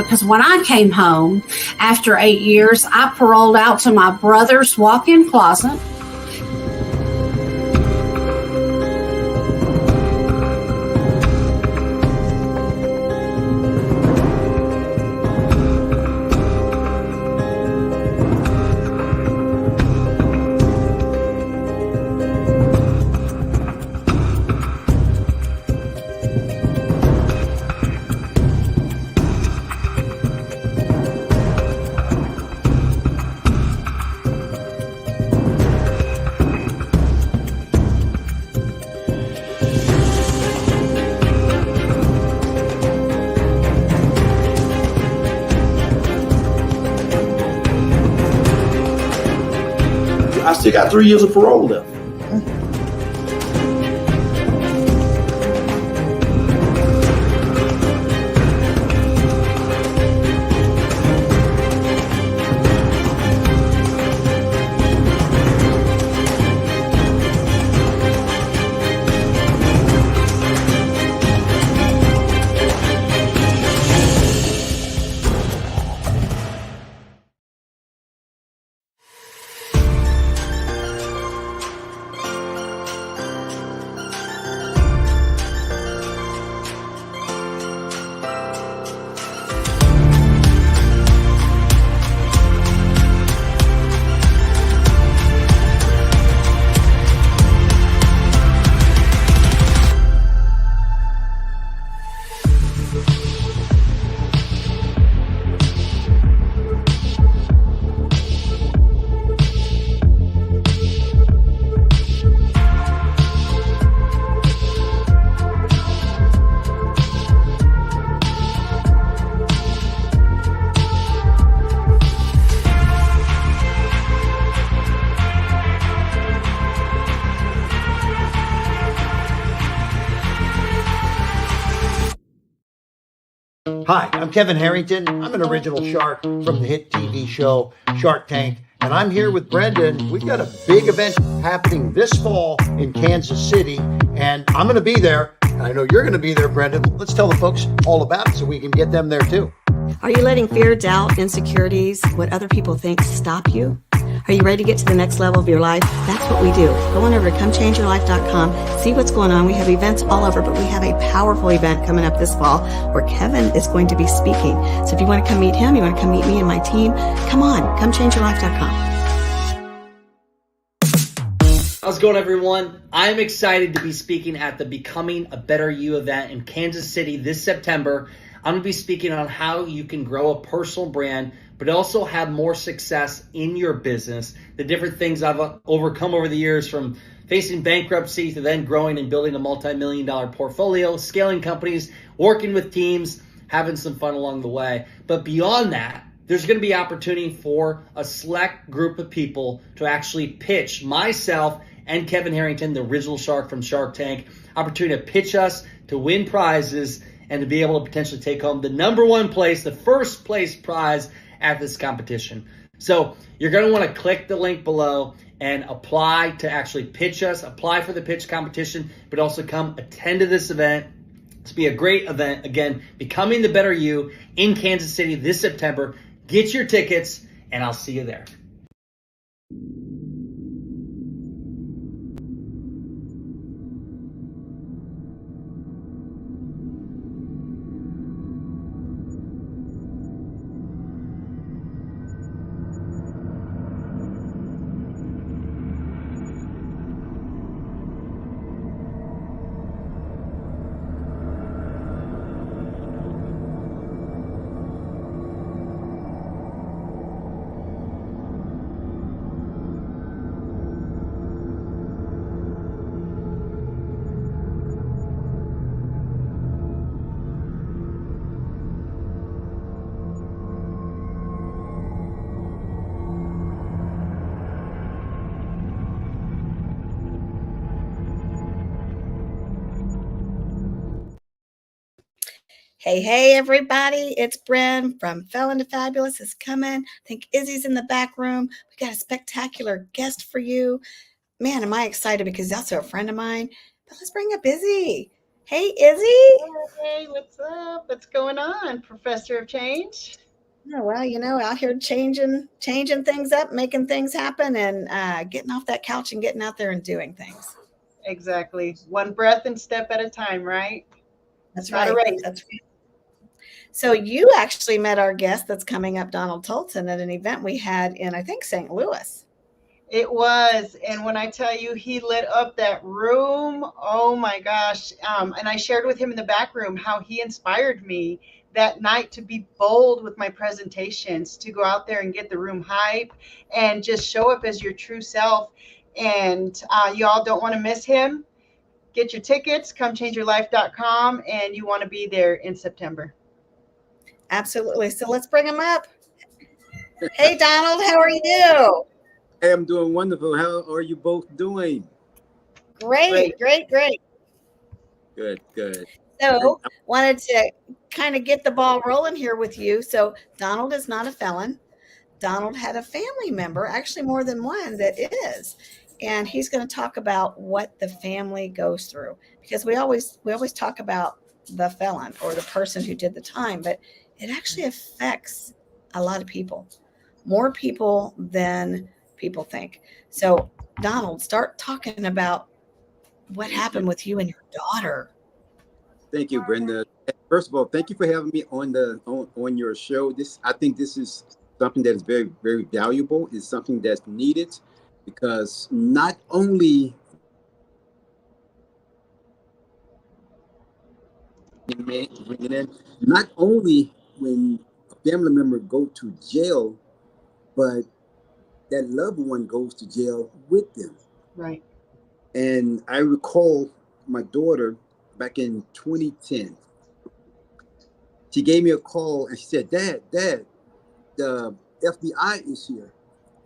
because when I came home after 8 years, I paroled out to my brother's walk-in closet. I still got 3 years of parole left. Hi, I'm Kevin Harrington. I'm an original shark from the hit TV show Shark Tank, and I'm here with Brendan. We've got a big event happening this fall in Kansas City, and I'm going to be there, and I know you're going to be there, Brendan. Let's tell the folks all about it so we can get them there too. Are you letting fear, doubt, insecurities, what other people think stop you? Are you ready to get to the next level of your life? That's what we do. Go on over to comechangeyourlife.com, see what's going on. We have events all over, but we have a powerful event coming up this fall where Kevin is going to be speaking. So if you want to come meet him, you want to come meet me and my team, come on, comechangeyourlife.com. How's it going, everyone? I'm excited to be speaking at the Becoming a Better You event in Kansas City this September. I'm going to be speaking on how you can grow a personal brand, but also have more success in your business. The different things I've overcome over the years, from facing bankruptcy to then growing and building a multi-million-dollar portfolio, scaling companies, working with teams, having some fun along the way. But beyond that, there's going to be opportunity for a select group of people to actually pitch myself and Kevin Harrington, the original shark from Shark Tank, opportunity to pitch us, to win prizes, and to be able to potentially take home the number one place, the first place prize at this competition. So you're going to want to click the link below and apply to actually pitch us, apply for the pitch competition, but also come attend to this event. It's be a great event. Again, Becoming the Better You in Kansas City this September. Get your tickets, and I'll see you there. Hey, everybody. It's Bren from Felon to Fabulous is coming. I think Izzy's in the back room. We got a spectacular guest for you. Man, am I excited because he's also a friend of mine. But let's bring up Izzy. Hey, Izzy. Hey, what's up? What's going on, Professor of Change? Oh, well, out here changing things up, making things happen, and getting off that couch and getting out there and doing things. Exactly. One breath and step at a time, right? That's Not a right. race. That's right. So you actually met our guest that's coming up, Donald Toldson, at an event we had in, I think, St. Louis. It was. And when I tell you he lit up that room, oh my gosh. And I shared with him in the back room how he inspired me that night to be bold with my presentations, to go out there and get the room hype and just show up as your true self. And y'all don't want to miss him. Get your tickets, comechangeyourlife.com, and you want to be there in September. Absolutely. So let's bring him up. Hey, Donald, how are you? Hey, I'm doing wonderful. How are you both doing? Great. Good. So wanted to kind of get the ball rolling here with you. So Donald is not a felon. Donald had a family member, actually more than one, that is. And he's going to talk about what the family goes through, because we always talk about the felon or the person who did the time, but it actually affects a lot of people, more people than people think. So Donald, start talking about what happened with you and your daughter. Thank you, Brenda. First of all, thank you for having me on your show. I think this is something that is very, very valuable. It's something that's needed because not only not only when a family member go to jail, but that loved one goes to jail with them. Right. And I recall my daughter back in 2010. She gave me a call and she said, Dad, the FBI is here.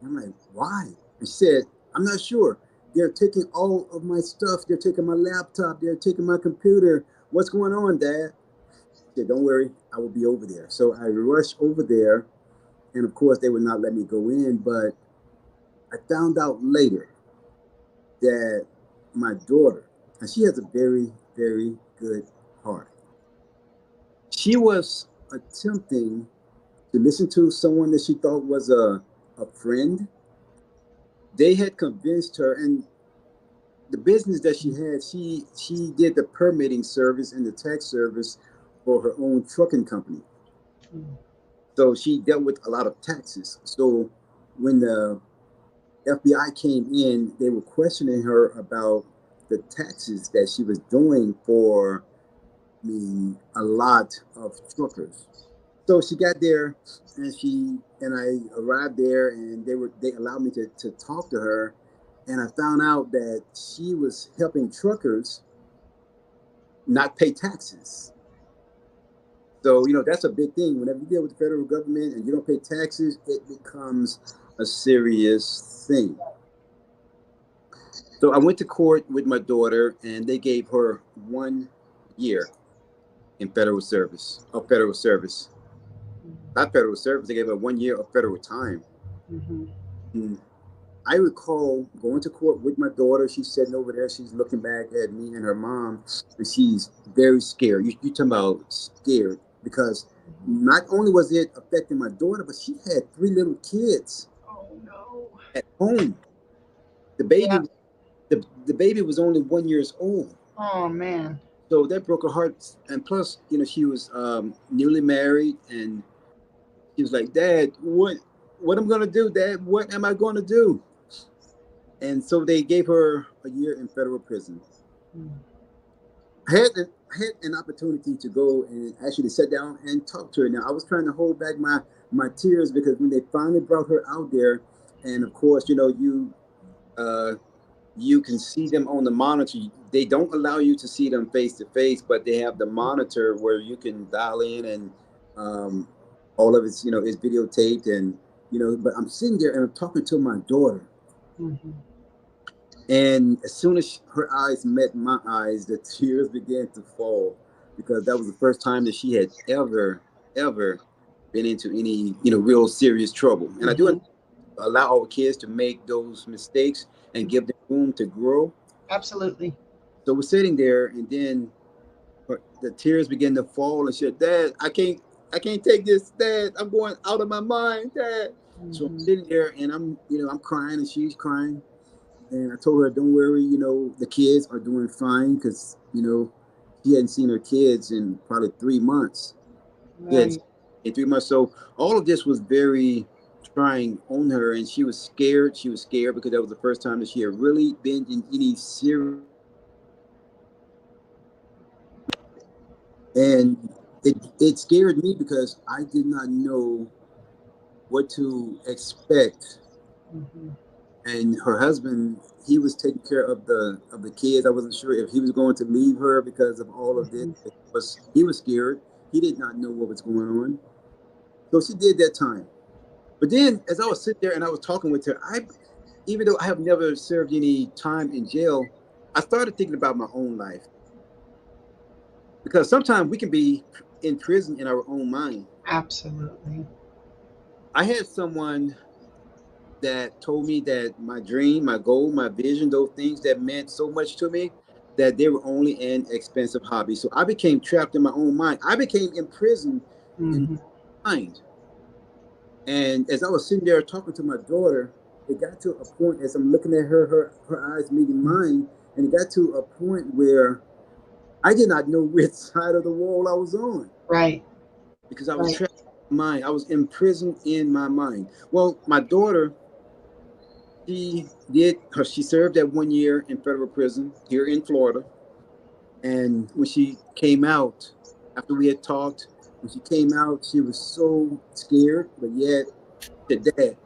I'm like, why? And she said, I'm not sure. They're taking all of my stuff. They're taking my laptop. They're taking my computer. What's going on, Dad? I said, don't worry, I will be over there. So I rushed over there. And of course, they would not let me go in. But I found out later that my daughter, and she has a very, very good heart. She was attempting to listen to someone that she thought was a friend. They had convinced her, and the business that she had, she did the permitting service and the tax service for her own trucking company. So she dealt with a lot of taxes. So when the FBI came in, they were questioning her about the taxes that she was doing for, a lot of truckers. So she got there, and I arrived there, and they allowed me to talk to her, and I found out that she was helping truckers not pay taxes. So that's a big thing. Whenever you deal with the federal government and you don't pay taxes, it becomes a serious thing. So I went to court with my daughter, and they gave her 1 year in federal service. Not federal service. They gave her 1 year of federal time. And I recall going to court with my daughter. She's sitting over there. She's looking back at me and her mom, and she's very scared. You talking about scared, because not only was it affecting my daughter, but she had 3 little kids Oh no. at home. The baby, the baby was only 1 year old. Oh man. So that broke her heart. And plus, she was newly married, and she was like, Dad, what am I gonna do, Dad? What am I gonna do? And so they gave her a year in federal prison. I had an opportunity to go and actually sit down and talk to her. Now I was trying to hold back my tears, because when they finally brought her out there, and of course, you can see them on the monitor. They don't allow you to see them face to face, but they have the monitor where you can dial in, and all of it's is videotaped, and But I'm sitting there and I'm talking to my daughter, and as soon as her eyes met my eyes, the tears began to fall, because that was the first time that she had ever been into any real serious trouble. And I do allow our kids to make those mistakes and give them room to grow. Absolutely. So we're sitting there, and then the tears began to fall, and she said, "Dad, I can't take this, Dad. I'm going out of my mind, Dad." So I'm sitting there and I'm crying and she's crying. And I told her, "Don't worry, the kids are doing fine," because, she hadn't seen her kids in probably 3 months. Kids Right. in 3 months. So all of this was very trying on her, and she was scared. She was scared because that was the first time that she had really been in any serious. And it scared me because I did not know what to expect. Hmm. And her husband, he was taking care of the kids. I wasn't sure if he was going to leave her because of all of this. Hmm. He was scared. He did not know what was going on. So she did that time. But then, as I was sitting there and I was talking with her, even though I have never served any time in jail, I started thinking about my own life, because sometimes we can be in prison in our own mind. Absolutely. I had someone that told me that my dream, my goal, my vision, those things that meant so much to me, that they were only an expensive hobby. So I became trapped in my own mind. I became imprisoned in Hmm. my mind. And as I was sitting there talking to my daughter, it got to a point, as I'm looking at her eyes meeting mine, and it got to a point where I did not know which side of the wall I was on, Right. because I was Right. trapped in my mind. I was imprisoned in my mind. Well, my daughter, she served that 1 year in federal prison here in Florida. And when she came out, after we had talked, when she came out, she was so scared, but yet said, "Dad,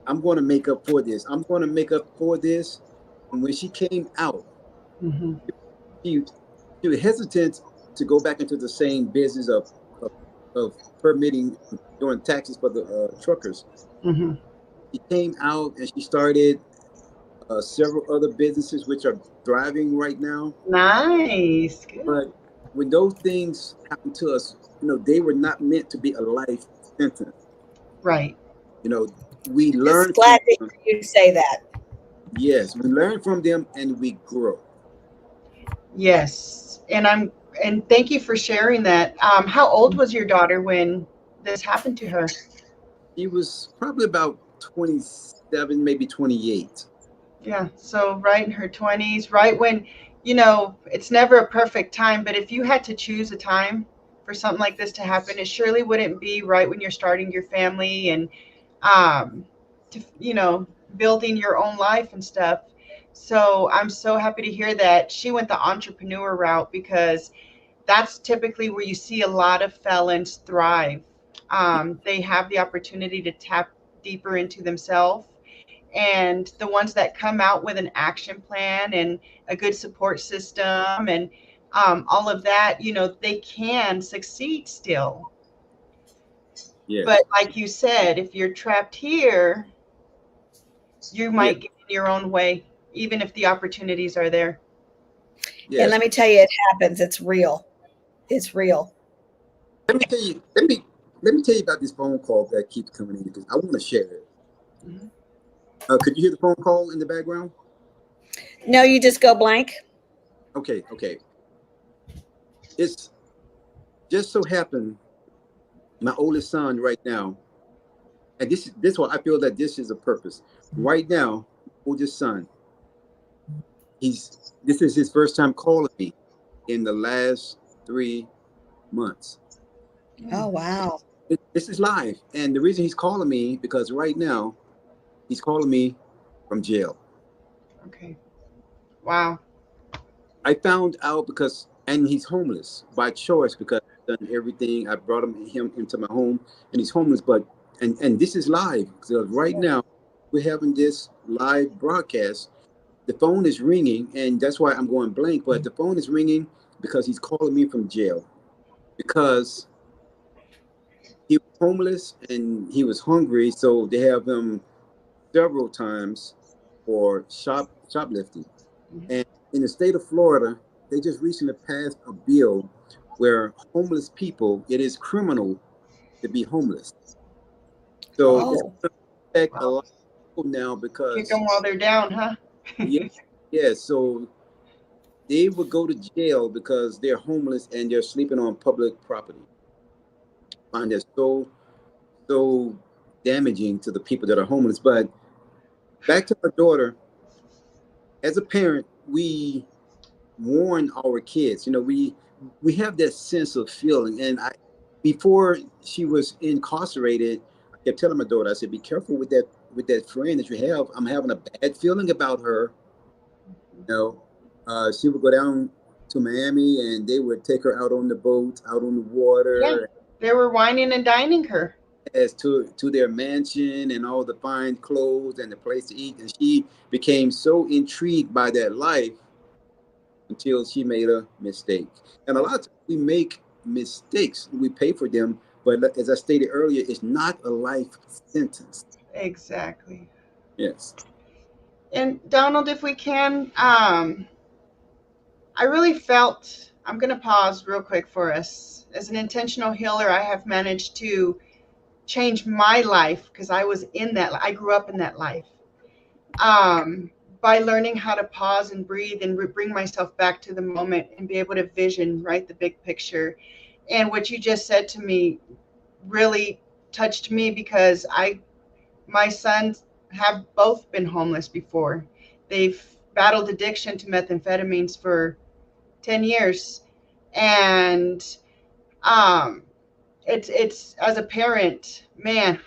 I'm going to make up for this. I'm going to make up for this." And when she came out, Hmm. she, she was hesitant to go back into the same business of, of permitting, doing taxes for the truckers. Hmm. She came out and she started several other businesses which are thriving right now. Nice. Good. But when those things happen to us, they were not meant to be a life sentence. Right. You know, we Just learn from glad to them. hear you say that. Yes, we learn from them and we grow. Yes. And thank you for sharing that. How old was your daughter when this happened to her? She was probably about 27, maybe 28. Yeah. So right in her 20s, right when, it's never a perfect time, but if you had to choose a time for something like this to happen, it surely wouldn't be right when you're starting your family and um, building your own life and stuff. So I'm so happy to hear that she went the entrepreneur route, because that's typically where you see a lot of felons thrive. They have the opportunity to tap deeper into themselves. And the ones that come out with an action plan and a good support system and all of that, they can succeed still. Yes, But like you said, if you're trapped here, you yes, might get in your own way, even if the opportunities are there. And yes. let me tell you, it happens. It's real. It's real. Let me tell you. Let me tell you about this phone call that keeps coming in, because I want to share it. Mhm. Could you hear the phone call in the background? No, you just go blank. Okay, okay. It's just so happened my oldest son right now, and this why I feel that this is a purpose. Right now, oldest son, he's this is his first time calling me in the last 3 months. Oh, wow. This is live, and the reason he's calling me, because right now he's calling me from jail. Okay. Wow. I found out because, and he's homeless by choice, because I've done everything. I brought him into my home, and he's homeless. But and this is live. So right now we're having this live broadcast. The phone is ringing, and that's why I'm going blank. But the phone is ringing because he's calling me from jail, because he was homeless and he was hungry. So they have him several times for shoplifting. Mhm. And in the state of Florida, they just recently passed a bill where homeless people, it is criminal to be homeless. So it's Oh, going to affect a Wow. lot of people now, Kick because them while they're down, huh? yeah, yeah. So they would go to jail because they're homeless and they're sleeping on public property. I find that so damaging to the people that are homeless. But back to my daughter, as a parent, we warn our kids. We have that sense of feeling. And before she was incarcerated, I kept telling my daughter, I said, be careful with that friend that you have. I'm having a bad feeling about her. She would go down to Miami and they would take her out on the boat, out on the water. Yeah, they were whining and dining her. As to their mansion and all the fine clothes and the place to eat. And she became so intrigued by that life until she made a mistake. And a lot of times we make mistakes, we pay for them, but as I stated earlier, it's not a life sentence. Exactly. Yes. And Donald, if we can, I really felt, I'm going to pause real quick for us. As an intentional healer, I have managed to change my life because I was in that. I grew up in that life. By learning how to pause and breathe and bring myself back to the moment and be able to vision, right, the big picture. And what you just said to me really touched me because my sons have both been homeless before. They've battled addiction to methamphetamines for 10 years. And it's as a parent, man,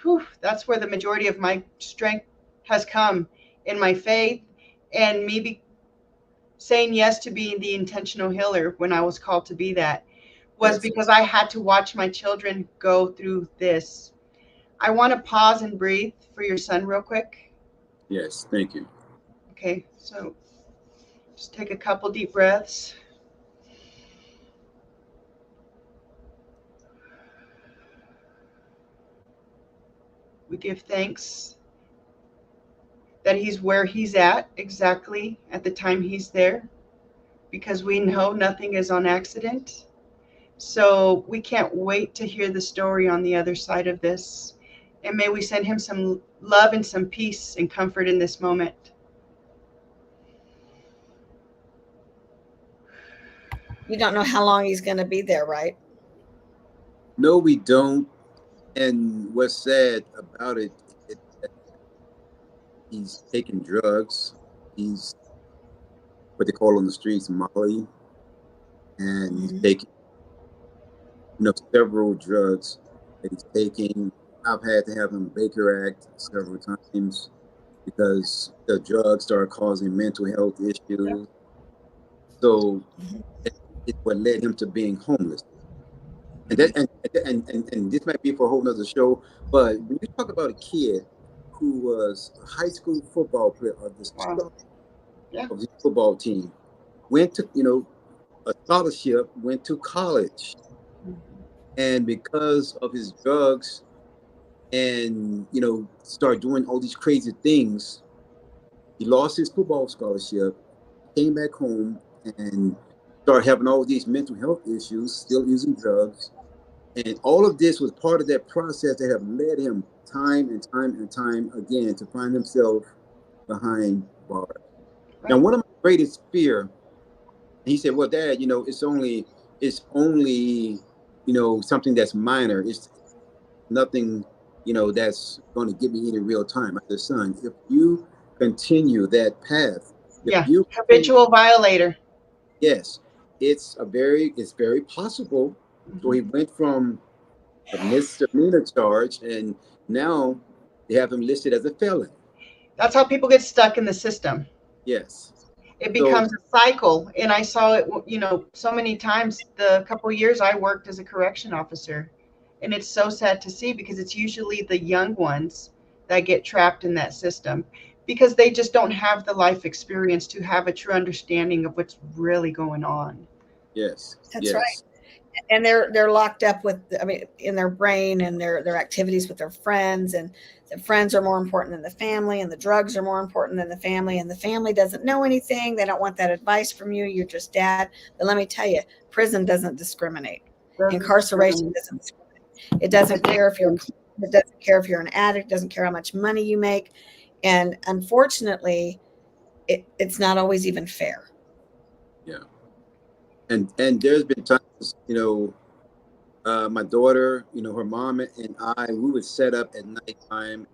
that's where the majority of my strength has come in my faith and me saying yes to being the intentional healer when I was called to be that was because I had to watch my children go through this. I want to pause and breathe for your son real quick. Yes, thank you. Okay, so just take a couple deep breaths. We give thanks that he's where he's at exactly at the time he's there, because we know nothing is on accident. So we can't wait to hear the story on the other side of this. And may we send him some love and some peace and comfort in this moment. You don't know how long he's going to be there, right? No, we don't. And what's sad about it is that he's taking drugs. He's what they call on the streets Molly, and he's taking several drugs that he's taking. I've had to have him Baker Act several times because the drugs started causing mental health issues. So it's what led him to being homeless. And this might be for a whole nother show, but when you talk about a kid who was a high school football player of the star of the football team, went to a scholarship, went to college, and because of his drugs and started doing all these crazy things, he lost his football scholarship, came back home, and started having all these mental health issues, still using drugs. And all of this was part of that process that have led him time and time again to find himself behind bars. Right. Now, one of my greatest fear, he said, well, Dad, it's only something that's minor. It's nothing, that's going to give me any real time. I said, son, if you continue that path, habitual violator. Yes, it's very possible. So he went from a misdemeanor charge, and now they have him listed as a felon. That's how people get stuck in the system. Yes. It becomes a cycle. And I saw it, so many times the couple of years I worked as a correction officer. And it's so sad to see because it's usually the young ones that get trapped in that system because they just don't have the life experience to have a true understanding of what's really going on. Yes. That's right. And they're locked up with, in their brain and their activities with their friends, and the friends are more important than the family, and the drugs are more important than the family, and the family doesn't know anything. They don't want that advice from you. You're just dad. But let me tell you, prison doesn't discriminate. Incarceration doesn't discriminate. It doesn't care if you're an addict. It doesn't care how much money you make. And unfortunately, it's not always even fair. Yeah. And there's been times, my daughter, her mom and I, we would set up at nighttime,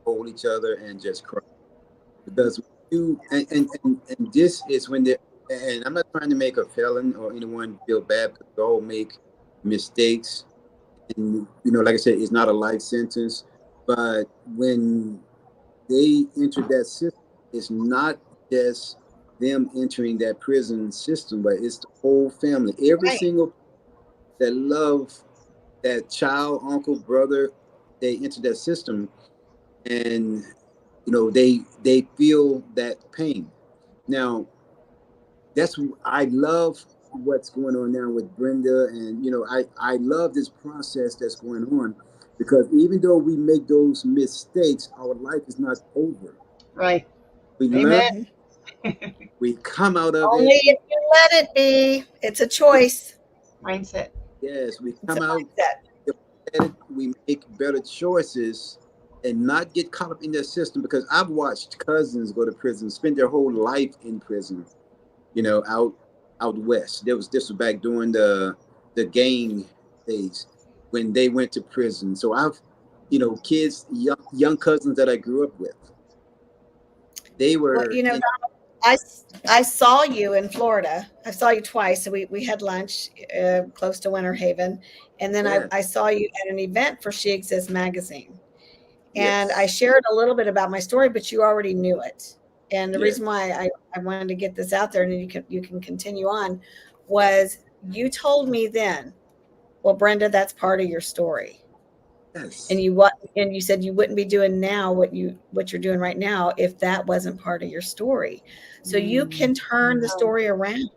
hold each other, and just cry because and this is when they and I'm not trying to make a felon or anyone feel bad because we all make mistakes, and like I said, it's not a life sentence, but when they enter that system, it's not just them entering that prison system, but it's the whole family, every Right. single that love that child, uncle, brother, they enter that system, and they feel that pain. Now, that's I love what's going on now with Brenda, and I love this process that's going on because even though we make those mistakes, our life is not over. Right. We learn, Amen. we come out of Only it. if you let it be. It's a choice. Mindset. Yes, we It's a come out. mindset. If we let it, we make better choices and not get caught up in that system. Because I've watched cousins go to prison, spend their whole life in prison. Out west. This was back during the gang days when they went to prison. So I've, kids, young cousins that I grew up with. They Well, were in. I, I saw you in Florida. I saw you twice. So we had lunch close to Winter Haven. And then Yeah, I saw you at an event for She Exists magazine. And I yes, shared a little bit about my story, but you already knew it. And the yes, reason why I wanted to get this out there and you can continue on was you told me then, well, Brenda, that's part of your story. And yes. you said you wouldn't be doing now what you're doing right now if that wasn't part of your story. So you can turn the story around.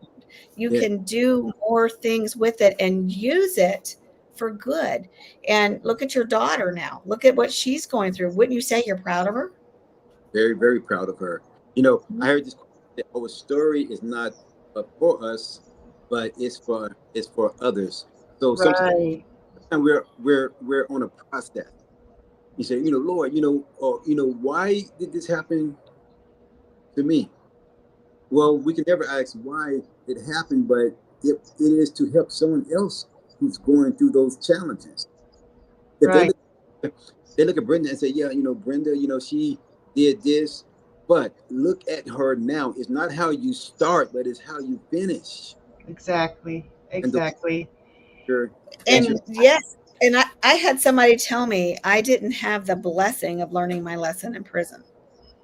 You Yeah, can do more things with it and use it for good. And look at your daughter now. Look at what she's going through. Wouldn't you say you're proud of her? very, very proud of her. I heard this quote that our story is not for us, but it's for others. So sometimes Right. we're on a process. You say, Lord, why did this happen to me? Well, we can never ask why it happened, but it is to help someone else who's going through those challenges. If Right. they look at Brenda and say, yeah, Brenda, she did this, but look at her now. It's not how you start, but it's how you finish. Exactly. And the Exactly. future that And you're. yes, and I had somebody tell me I didn't have the blessing of learning my lesson in prison.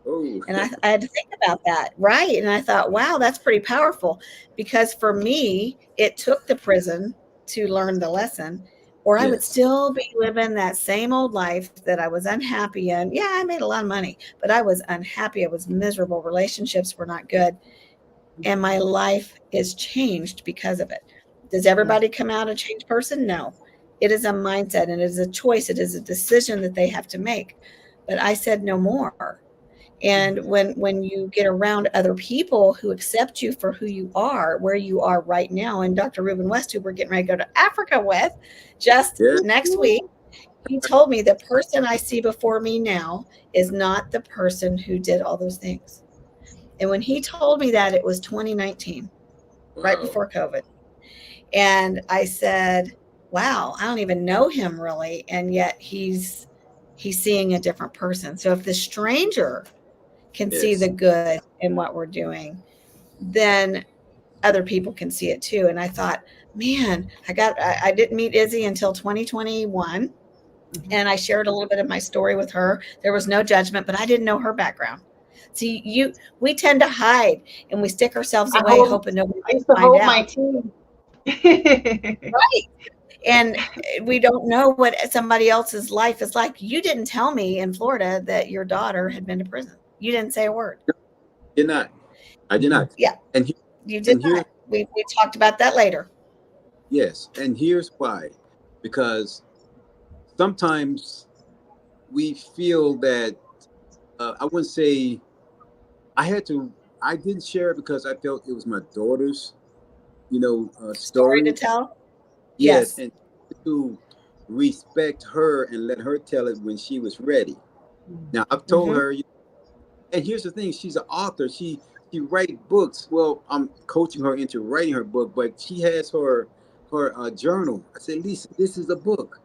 Oh, And I had to think about that. Right. And I thought, wow, that's pretty powerful because for me, it took the prison to learn the lesson, or I would yes, still be living that same old life that I was unhappy in. Yeah, I made a lot of money, but I was unhappy. I was miserable. Relationships were not good. And my life is changed because of it. Does Yeah. everybody come out a changed person? No. It is a mindset and it is a choice. It is a decision that they have to make. But I said no more. And when you get around other people who accept you for who you are, where you are right now, and Dr. Reuben West, who we're getting ready to go to Africa with just yeah, next week, he told me the person I see before me now is not the person who did all those things. And when he told me that, it was 2019, right wow, before COVID. And I said, wow, I don't even know him really. And yet he's seeing a different person. So if the stranger can see yes, the good in what we're doing, then other people can see it too. And I thought, man, I didn't meet Izzy until 2021. And I shared a little bit of my story with her. There was no judgment, but I didn't know her background. See, we tend to hide and we stick ourselves I away, hold. hoping nobody I will used to find hold my out. team. Right. And we don't know what somebody else's life is like. You didn't tell me in Florida that your daughter had been to prison. You didn't say a word. did not. I did not. Yeah, And he- you did and here, not. We talked about that later. yes, and here's why, because sometimes we feel that I wouldn't say I had to. I didn't share it because I felt it was my daughter's, Story to story. tell? Yes, Yes. and to respect her and let her tell it when she was ready. Now I've told Hmm. her, and here's the thing: she's an author. She she write books. Well, I'm coaching her into writing her book, but she has her journal. I said, Lisa, this is a book.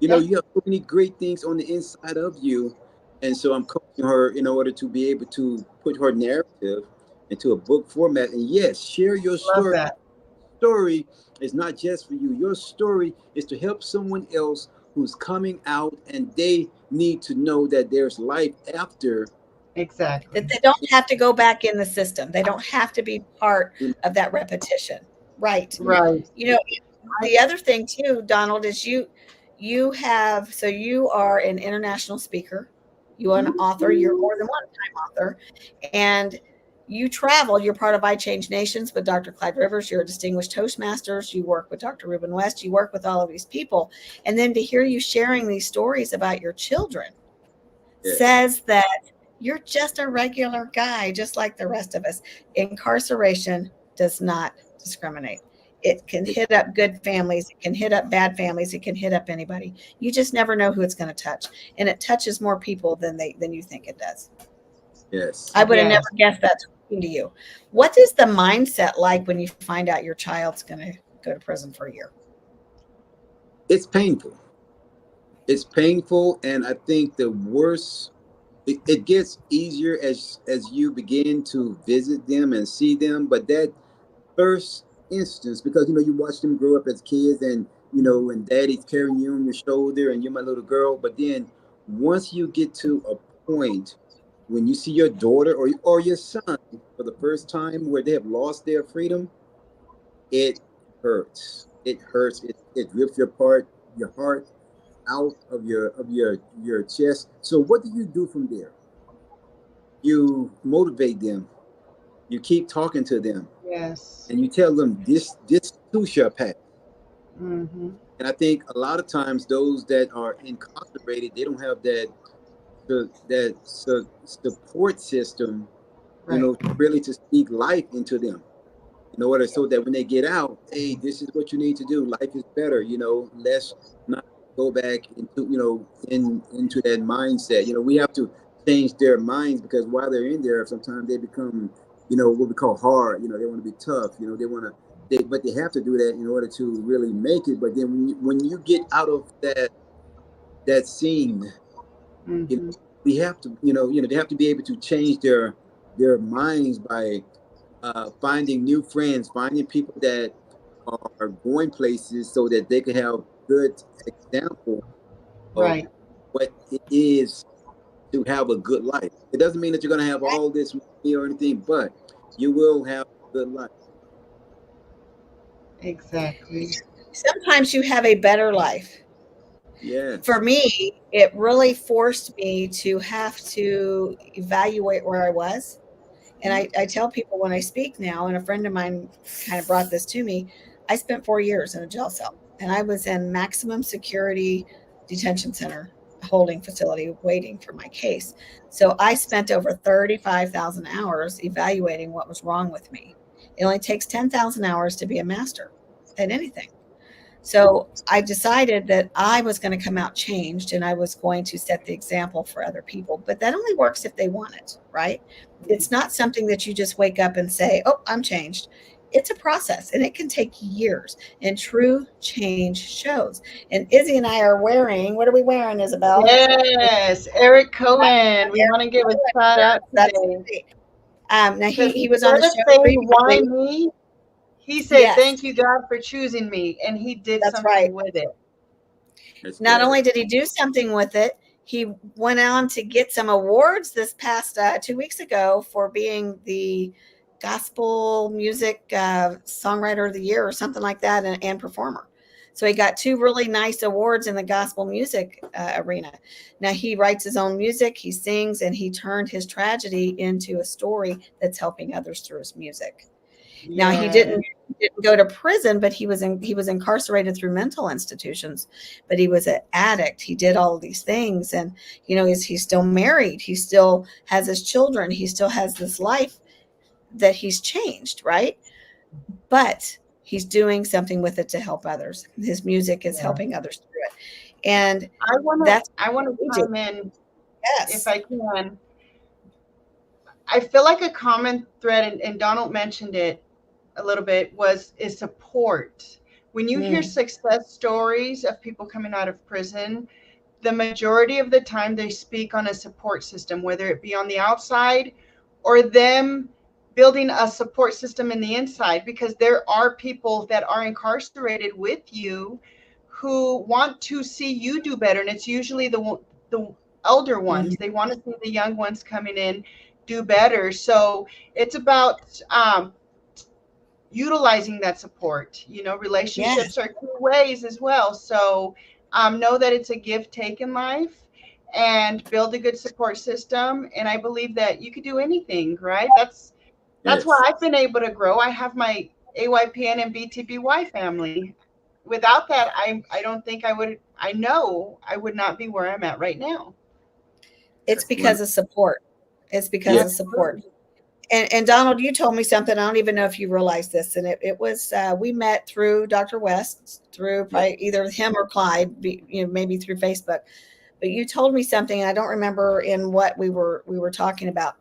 You know, Yeah. you have so many great things on the inside of you. And so I'm coaching her in order to be able to put her narrative into a book format. And yes, share your Love story. that. Story is not just for you. Your story is to help someone else who's coming out and they need to know that there's life after. Exactly. That they don't have to go back in the system. They don't have to be part of that repetition. Right. Right. You know, the other thing too, Donald, is you have, so you are an international speaker, you are an author, you're more than one time author, and you travel. You're part of I Change Nations with Dr. Clyde Rivers. You're a distinguished Toastmasters. You work with Dr. Ruben West. You work with all of these people. And then to hear you sharing these stories about your children says that you're just a regular guy, just like the rest of us. Incarceration does not discriminate. It can hit up good families. It can hit up bad families. It can hit up anybody. You just never know who it's going to touch. And it touches more people than you think it does. Yes. I would have Yes. never guessed that to you. What is the mindset like when you find out your child's going to go to prison for a year? It's painful. It's painful. And I think the worst, it gets easier as you begin to visit them and see them. But that first instance, because you watch them grow up as kids, and and daddy's carrying you on your shoulder and you're my little girl. But then once you get to a point when you see your daughter or your son for the first time where they have lost their freedom, it hurts. It hurts. It rips your heart out of your chest. So what do you do from there? You motivate them. You keep talking to them, Yes. and you tell them this too shall pass. Mm-hmm. And I think a lot of times those that are incarcerated, they don't have that support system, Right. really to speak life into them. In order so that when they get out, hey, this is what you need to do. Life is better. Let's not go back into that mindset. We have to change their minds, because while they're in there, sometimes they become, what we call hard. They want to be tough. But they have to do that in order to really make it. But then when you get out of that scene, Mm-hmm. we have to, they have to be able to change their minds by finding new friends, finding people that are going places so that they can have good example of Right. what it is to have a good life. It doesn't mean that you're going to have all this money or anything, but you will have a good life. Exactly. Sometimes you have a better life. Yes. For me, it really forced me to have to evaluate where I was. And I tell people when I speak now, and a friend of mine kind of brought this to me, I spent 4 years in a jail cell, and I was in maximum security detention center holding facility waiting for my case. So I spent over 35,000 hours evaluating what was wrong with me. It only takes 10,000 hours to be a master at anything. So I decided that I was going to come out changed, and I was going to set the example for other people. But that only works if they want it, right? It's not something that you just wake up and say, oh, I'm changed. It's a process, and it can take years. And true change shows. And Izzy and I are wearing, what are we wearing, Isabel? Yes. Eric Cohen. We want to give a shout out That's today. now Because he was on the instead of show saying, why previously. me? He said, Yes, thank you, God, for choosing me. And he did that's something right. with it. That's Not good. only did he do something with it, he went on to get some awards this past 2 weeks ago for being the gospel music songwriter of the year or something like that, and performer. So he got 2 really nice awards in the gospel music arena. Now he writes his own music, he sings, and he turned his tragedy into a story that's helping others through his music. Now he didn't go to prison, but he was incarcerated through mental institutions. But he was an addict. He did all of these things, and he's still married. He still has his children. He still has this life that he's changed, right? But he's doing something with it to help others. His music is helping others through it, and I want that's to what we do. chime in Yes. if I can. I feel like a common thread, and Donald mentioned it a little bit, is support. When you hear success stories of people coming out of prison, the majority of the time they speak on a support system, whether it be on the outside or them building a support system in the inside, because there are people that are incarcerated with you who want to see you do better. And it's usually the elder ones. They want to see the young ones coming in do better. So it's about utilizing that support. Relationships are two ways as well. So know that it's a give take in life, and build a good support system. And I believe that you could do anything, right? That's why I've been able to grow. I have my AYPN and BTBY family. Without that, I don't think I would. I know I would not be where I'm at right now. It's because of support. It's because of support. And Donald, you told me something. I don't even know if you realize this. And it was, we met through Dr. West, through either him or Clyde, maybe through Facebook. But you told me something, and I don't remember in what we were talking about.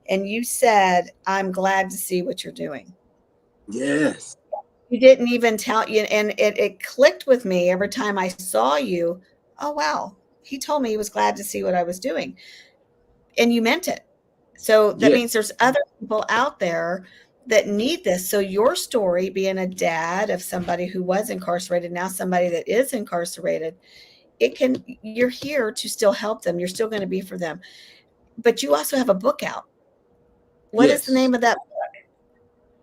And you said, "I'm glad to see what you're doing." Yes. You didn't even tell you, and it clicked with me every time I saw you. Oh, wow. He told me he was glad to see what I was doing. And you meant it. So that means there's other people out there that need this. So your story, being a dad of somebody who was incarcerated, now somebody that is incarcerated, you're here to still help them. You're still going to be for them. But you also have a book out. What is the name of that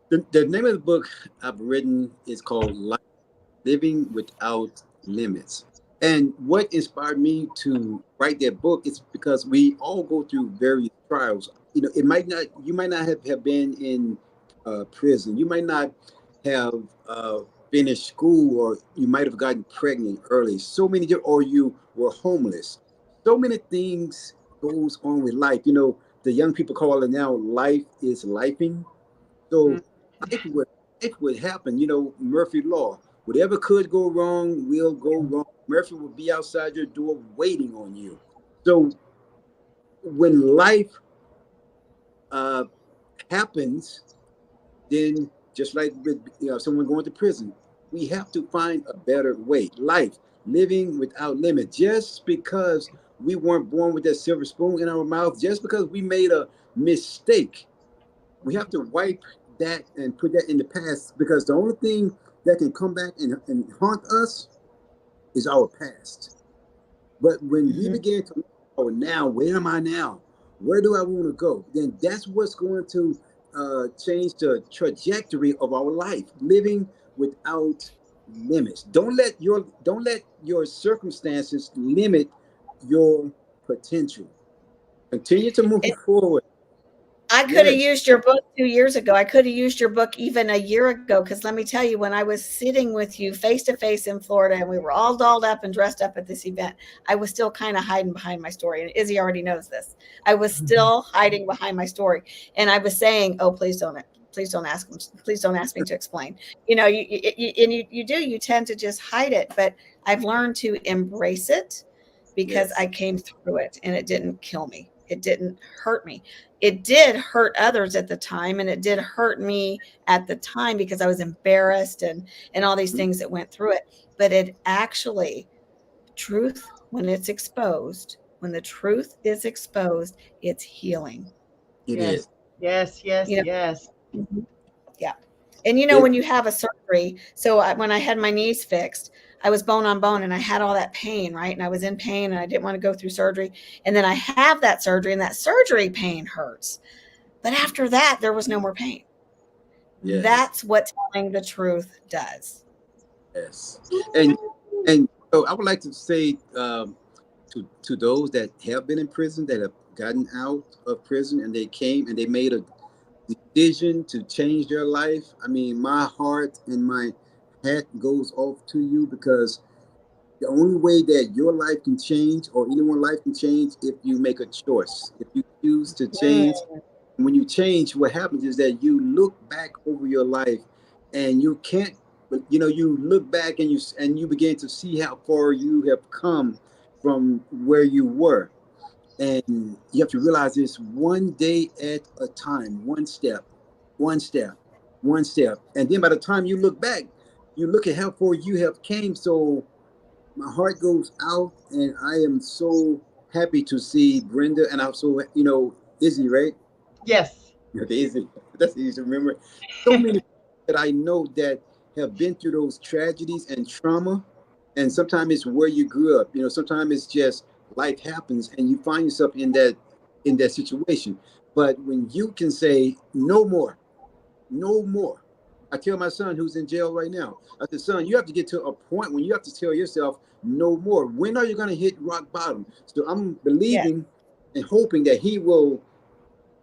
book? The name of the book I've written is called Living Without Limits. And what inspired me to write that book is because we all go through various trials. You might not have been in prison. You might not have finished school, or you might have gotten pregnant early. So many, or you were homeless. So many things goes on with life. The young people call it now, life is lifing. So life would happen. Murphy Law. Whatever could go wrong will go wrong. Murphy will be outside your door waiting on you. So when life happens, then just like with someone going to prison, we have to find a better way. Life, living without limit. Just because we weren't born with that silver spoon in our mouth, just because we made a mistake, we have to wipe that and put that in the past, because the only thing that can come back and haunt us is our past. But when we begin to, now, where am I now? Where do I want to go? Then that's what's going to change the trajectory of our life. Living without limits. Don't let your circumstances limit your potential. Continue to move forward. I could have used your book 2 years ago. I could have used your book even a year ago, because let me tell you, when I was sitting with you face to face in Florida and we were all dolled up and dressed up at this event, I was still kind of hiding behind my story. And Izzy already knows this. I was still hiding behind my story. And I was saying, "Oh, please don't ask me. Please don't ask me to explain." You tend to just hide it. But I've learned to embrace it, because I came through it, and it didn't kill me. It didn't hurt me. It did hurt others at the time, and it did hurt me at the time because I was embarrassed and all these things that went through it. But it actually, truth, when the truth is exposed, it's healing. It is. Yes. Yeah. And when you have a surgery, so when I had my knees fixed, I was bone on bone, and I had all that pain, right? And I was in pain, and I didn't want to go through surgery. And then I have that surgery, and that surgery pain hurts. But after that, there was no more pain. Yes. That's what telling the truth does. Yes. And so I would like to say to those that have been in prison, that have gotten out of prison, and they came and they made a decision to change their life. I mean, my heart and my hat goes off to you, because the only way that your life can change, or anyone's life can change, if you make a choice. If you choose to change, when you change, what happens is that you look back over your life, and you can't, you look back and you begin to see how far you have come from where you were. And you have to realize this: one day at a time, one step, one step, one step. And then by the time you look back, you look at how far you have came. So my heart goes out, and I am so happy to see Brenda, and also, Izzy, right? Yes. Okay, Izzy. That's easy to remember. So many that I know that have been through those tragedies and trauma, and sometimes it's where you grew up. Sometimes it's just life happens, and you find yourself in that situation. But when you can say no more, no more. I tell my son who's in jail right now, I said, son, you have to get to a point when you have to tell yourself no more. When are you going to hit rock bottom? So I'm Yes. believing and hoping that he will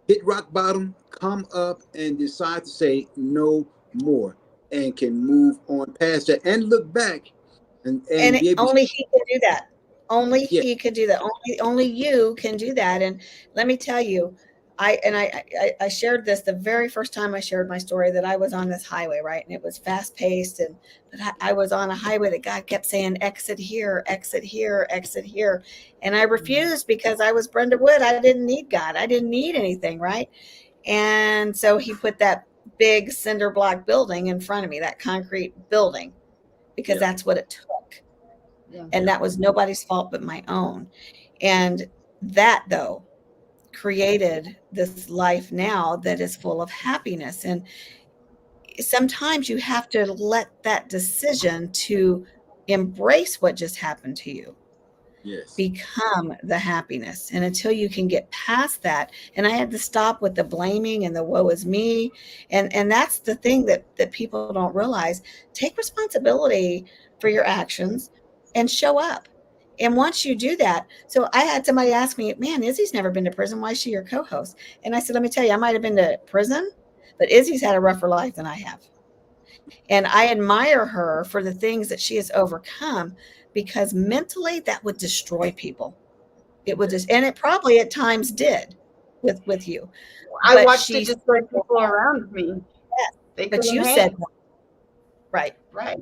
hit rock bottom, come up, and decide to say no more and can move on past that and look back and be able to, Only he can do that. Only yeah, he can do that. Only you can do that. And let me tell you, I shared this the very first time I shared my story, that I was on this highway, right? And it was fast paced, but I was on a highway that God kept saying, exit here, exit here, exit here. And I refused because I was Brenda Wood. I didn't need God. I didn't need anything, right? And so he put that big cinder block building in front of me, that concrete building, because yeah, that's what it took. Yeah. And that was nobody's fault but my own. And that, though, created this life now that is full of happiness. And sometimes you have to let that decision to embrace what just happened to you yes, become the happiness. And until you can get past that, and I had to stop with the blaming and the woe is me. And that's the thing that people don't realize. Take responsibility for your actions and show up. And once you do that, so I had somebody ask me, man, Izzy's never been to prison. Why is she your co-host? And I said, let me tell you, I might have been to prison, but Izzy's had a rougher life than I have. And I admire her for the things that she has overcome, because mentally that would destroy people. It would just, and it probably at times did with you. I But watched it she's, destroy people around me. They but couldn't you hang. said right. Right.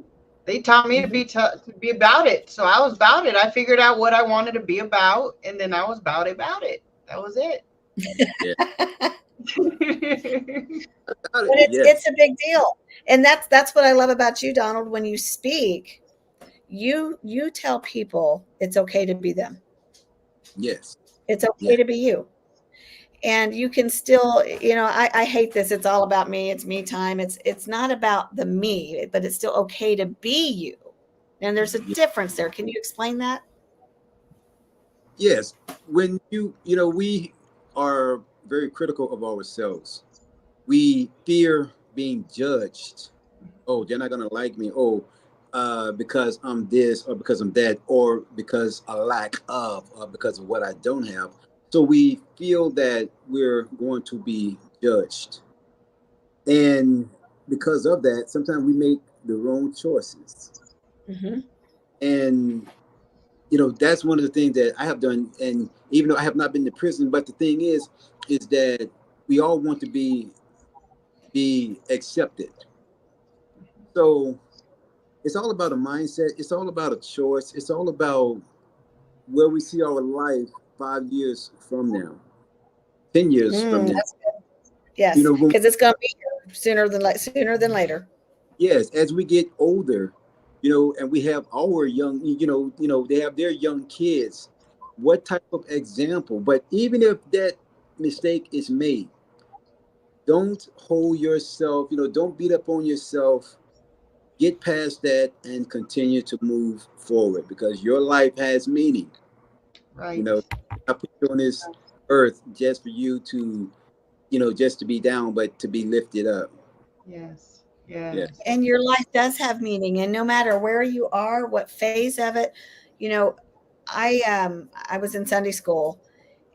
They taught me to be about it. So I was about it. I figured out what I wanted to be about, and then I was about it. That was it. yeah. But Yes, it's a big deal. And that's what I love about you, Donald. When you speak, you tell people it's okay to be them. yes, It's yeah, okay to be you. And you can still, I hate this. It's all about me. It's me time. It's not about the me, but it's still okay to be you. And there's a yeah. difference there. Can you explain that? Yes. When we are very critical of ourselves. We fear being judged. Oh, they're not gonna like me. Oh, because I'm this, or because I'm that, or because a lack of, or because of what I don't have. So we feel that we're going to be judged, and because of that, sometimes we make the wrong choices. Mm-hmm. And that's one of the things that I have done. And even though I have not been to prison, but the thing is that we all want to be accepted. So it's all about a mindset. It's all about a choice. It's all about where we see our life 5 years from now, 10 years from now. That's good. Yes, When, because it's going to be here sooner than later. yes, as we get older, and we have our young, they have their young kids. What type of example? But even if that mistake is made, don't hold yourself. Don't beat up on yourself. Get past that and continue to move forward, because your life has meaning. You Right. know, I put you on this earth just for you to, just to be down, but to be lifted up. Yes. Yeah. Yes. And your life does have meaning. And no matter where you are, what phase of it, you know, I was in Sunday school,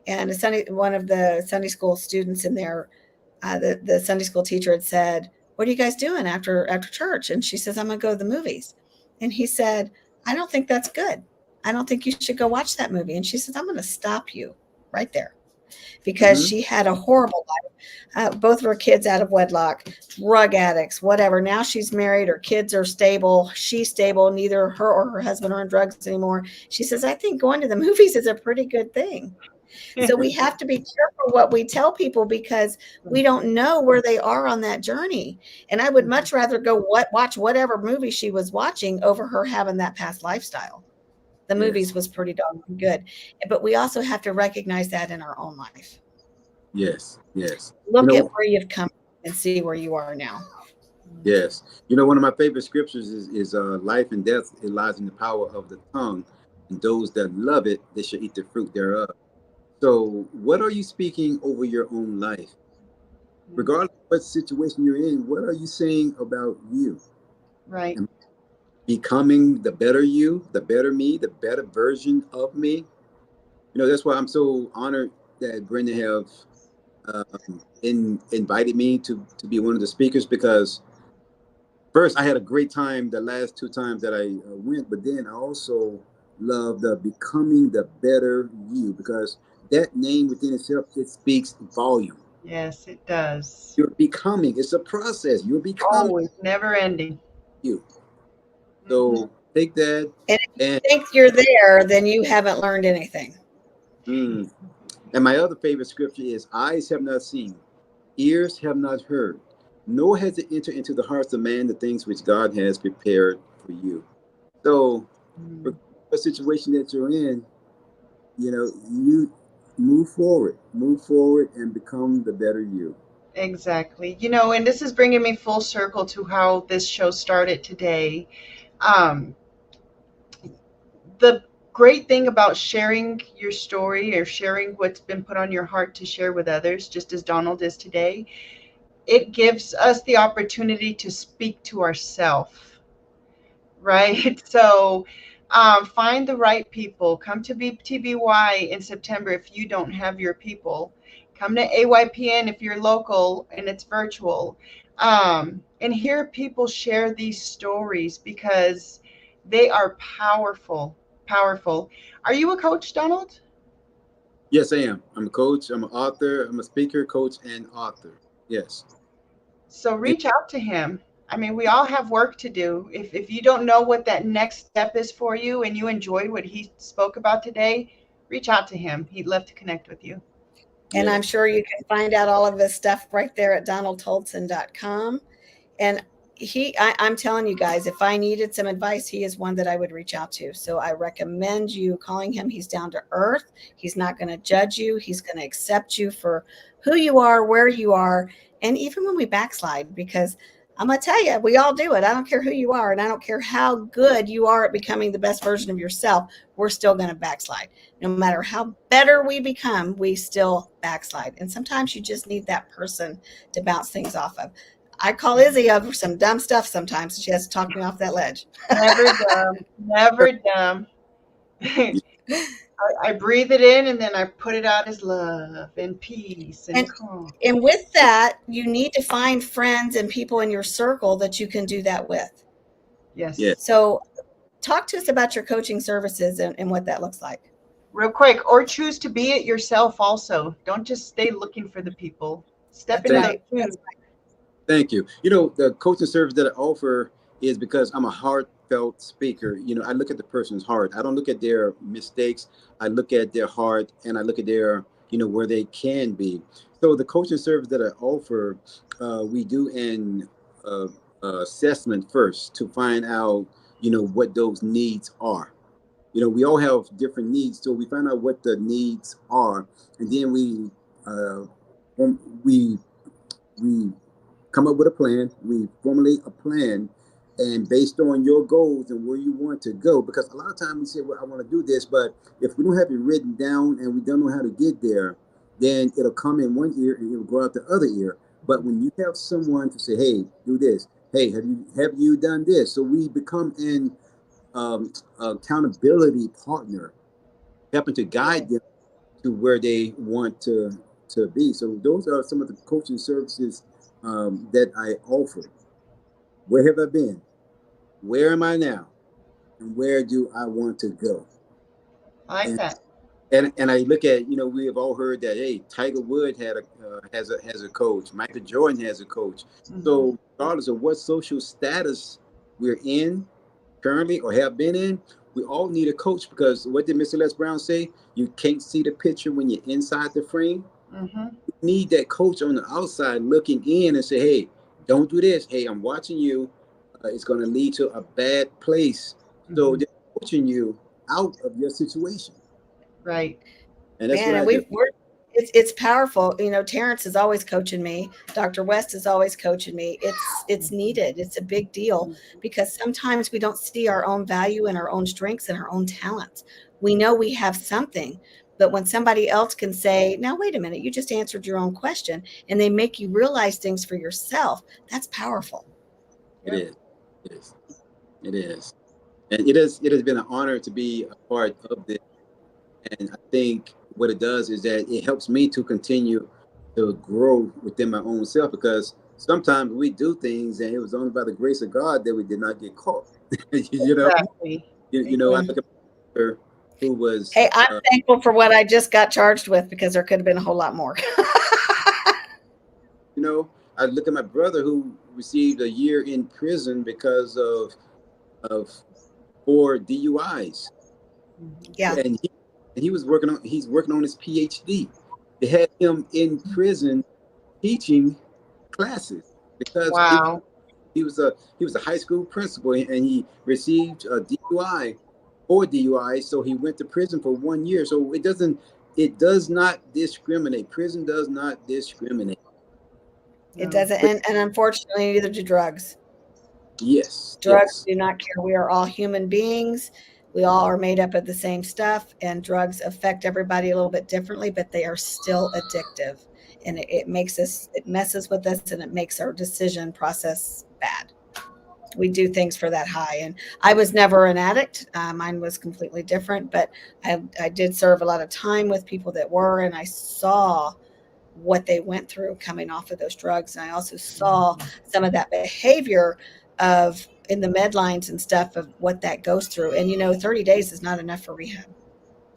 and one of the Sunday school students in there, the Sunday school teacher had said, "What are you guys doing after church?" And she says, "I'm gonna go to the movies." And he said, "I don't think that's good. I don't think you should go watch that movie." And she says, "I'm gonna stop you right there," because Mm-hmm. she had a horrible life. Both of her kids out of wedlock, drug addicts, whatever. Now she's married. Her kids are stable. She's stable. Neither her or her husband are on drugs anymore. She says, "I think going to the movies is a pretty good thing." So we have to be careful what we tell people because we don't know where they are on that journey. And I would much rather go watch whatever movie she was watching over her having that past lifestyle. The movies was pretty darn good. But we also have to recognize that in our own life. Yes, yes. Look at where you've come and see where you are now. Yes. One of my favorite scriptures is life and death, it lies in the power of the tongue, and those that love it, they shall eat the fruit thereof. So what are you speaking over your own life? Regardless of what situation you're in, what are you saying about you? Right. And becoming the better you, the better me, the better version of me. That's why I'm so honored that Brenda have invited me to be one of the speakers, because first I had a great time the last 2 times that I went, but then I also love the becoming the better you, because that name within itself, it speaks volume. Yes, it does. You're becoming. It's a process. You're becoming. Always, never ending. You. So take that. And if you think you're there, then you haven't learned anything. And my other favorite scripture is, eyes have not seen, ears have not heard, nor has it entered into the hearts of man the things which God has prepared for you. So, for a situation that you're in, you move forward and become the better you. Exactly. And this is bringing me full circle to how this show started today. The great thing about sharing your story or sharing what's been put on your heart to share with others, just as Donald is today, it gives us the opportunity to speak to ourselves, right? So find the right people. Come to TBY in September if you don't have your people. Come to AYPN if you're local and it's virtual. And hear people share these stories because they are powerful. Powerful. Are you a coach, Donald? Yes, I am. I'm a coach. I'm an author. I'm a speaker, coach, and author. Yes. So reach out to him. I mean, we all have work to do. If you don't know what that next step is for you and you enjoyed what he spoke about today, reach out to him. He'd love to connect with you. And I'm sure you can find out all of this stuff right there at donaldtoldson.com. And I'm telling you guys, if I needed some advice, he is one that I would reach out to. So I recommend you calling him. He's down to earth. He's not going to judge you. He's going to accept you for who you are, where you are. And even when we backslide, because I'm going to tell you, we all do it. I don't care who you are. And I don't care how good you are at becoming the best version of yourself. We're still going to backslide. No matter how better we become, we still backslide. And sometimes you just need that person to bounce things off of. I call Izzy over some dumb stuff sometimes. She has to talk me off that ledge. Never dumb. Never dumb. I breathe it in and then I put it out as love and peace and calm. And with that, you need to find friends and people in your circle that you can do that with. Yes. So talk to us about your coaching services and what that looks like. Real quick, or choose to be it yourself also. Don't just stay looking for the people. Step into it too. Thank you. The coaching service that I offer is because I'm a heartfelt speaker. I look at the person's heart. I don't look at their mistakes. I look at their heart and I look at their, where they can be. So the coaching service that I offer, we do an assessment first to find out, what those needs are. We all have different needs. So we find out what the needs are. And then we come up with a plan. We formulate a plan, and based on your goals and where you want to go, because a lot of times we say, well, I want to do this, but if we don't have it written down and we don't know how to get there, then it'll come in one ear and it'll go out the other ear. But when you have someone to say, hey, do this, hey, have you done this? So we become an accountability partner, helping to guide them to where they want to be. So those are some of the coaching services that I offer. Where have I been? Where am I now? And where do I want to go? I like that. And I look at, we have all heard that, hey, Tiger Woods has a coach. Michael Jordan has a coach. Mm-hmm. So regardless of what social status we're in currently or have been in, We all need a coach because what did Mr. Les Brown say? You can't see the picture when you're inside the frame. Mm-hmm. You need that coach on the outside looking in and say, hey, don't do this. Hey, I'm watching you. It's going to lead to a bad place. So they're coaching you out of your situation. Right. And that's Man, what and I do. it's powerful. You know, Terrence is always coaching me. Dr. West is always coaching me. It's needed. It's a big deal because sometimes we don't see our own value and our own strengths and our own talents. We know we have something, but when somebody else can say, now, wait a minute, you just answered your own question, and they make you realize things for yourself, that's powerful. It is. It is. It is. And it has been an honor to be a part of this. And I think what it does is that it helps me to continue to grow within my own self because sometimes we do things and it was only by the grace of God that we did not get caught. You know, Exactly. you know, I look at my mother who was, Hey, I'm thankful for what I just got charged with because there could have been a whole lot more. you know, I look at my brother who received a year in prison because of 4 DUIs. Yeah. And he's working on his PhD. They had him in prison teaching classes because Wow. he was a high school principal and he received a DUI, 4 DUIs, so he went to prison for 1 year. So it does not discriminate. Prison does not discriminate. It doesn't. And unfortunately, neither do drugs. Yes. Drugs do not care. We are all human beings. We all are made up of the same stuff, and drugs affect everybody a little bit differently, but they are still addictive. And it messes with us, and it makes our decision process bad. We do things for that high. And I was never an addict. Mine was completely different, but I did serve a lot of time with people that were, and I saw what they went through coming off of those drugs. And I also saw some of that behavior of in the med lines and stuff of what that goes through. And, 30 days is not enough for rehab.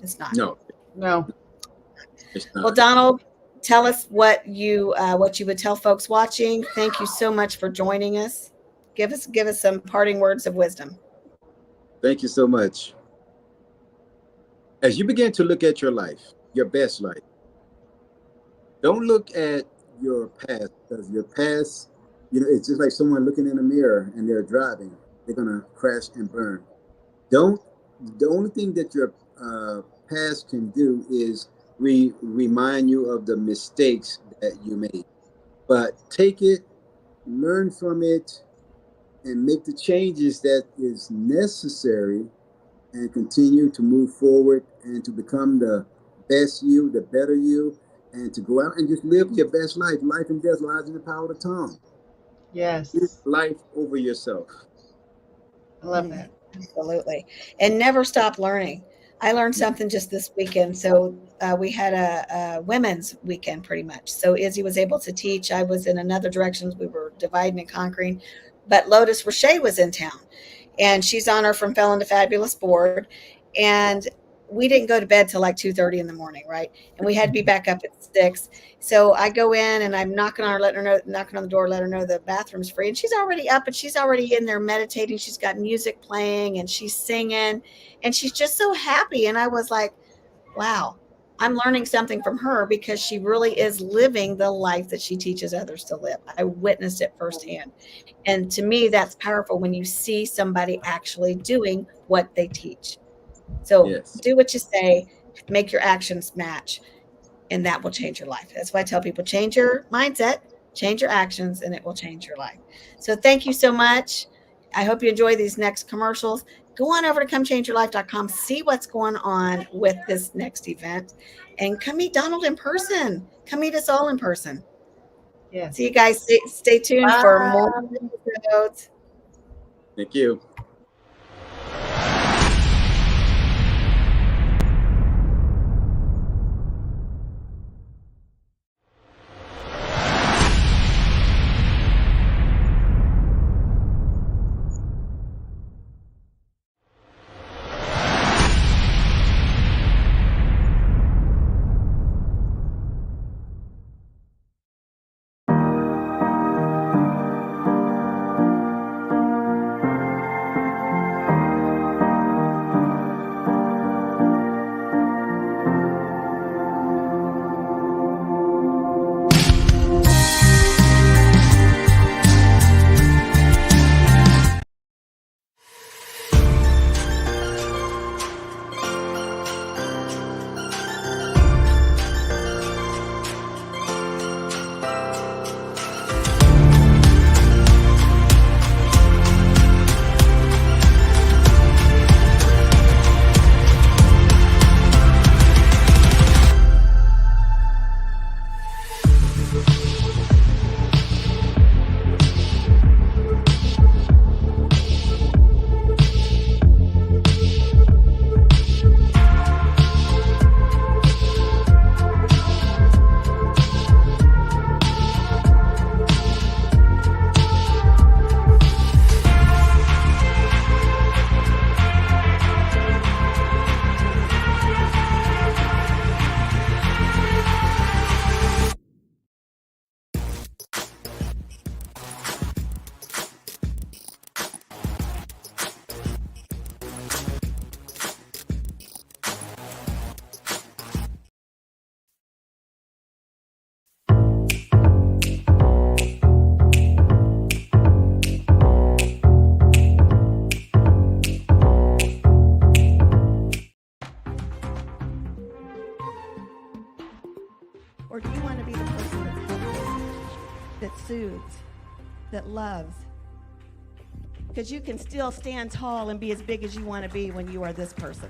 It's not. No. It's not. Well, Donald, tell us what you would tell folks watching. Thank you so much for joining us. Give us some parting words of wisdom. Thank you so much. As you begin to look at your life, your best life, don't look at your past because your past, it's just like someone looking in a mirror and they're driving. They're going to crash and burn. The only thing that your past can do is remind you of the mistakes that you made. But take it, learn from it, and make the changes that is necessary and continue to move forward and to become the best you, the better you, and to go out and just live your best life. Life and death lies in the power of the tongue. Yes. Live life over yourself. I love that. Absolutely. And never stop learning. I learned something just this weekend. So we had a women's weekend pretty much. So Izzy was able to teach. I was in another direction. We were dividing and conquering. But Lotus Roche was in town. And she's on her From Felon to Fabulous board. And we didn't go to bed till like 2:30 in the morning, right? And we had to be back up at 6. So I go in and I'm knocking on the door, let her know the bathroom's free. And she's already up and she's already in there meditating. She's got music playing and she's singing and she's just so happy. And I was like, wow, I'm learning something from her because she really is living the life that she teaches others to live. I witnessed it firsthand. And to me, that's powerful when you see somebody actually doing what they teach. So do what you say, make your actions match, and that will change your life. That's why I tell people, change your mindset, change your actions, and it will change your life. So thank you so much. I hope you enjoy these next commercials. Go on over to comechangeyourlife.com, see what's going on with this next event, and come meet Donald in person. Come meet us all in person. Yeah. See you guys. Stay tuned for more episodes. Thank you. that loves. Because you can still stand tall and be as big as you want to be when you are this person.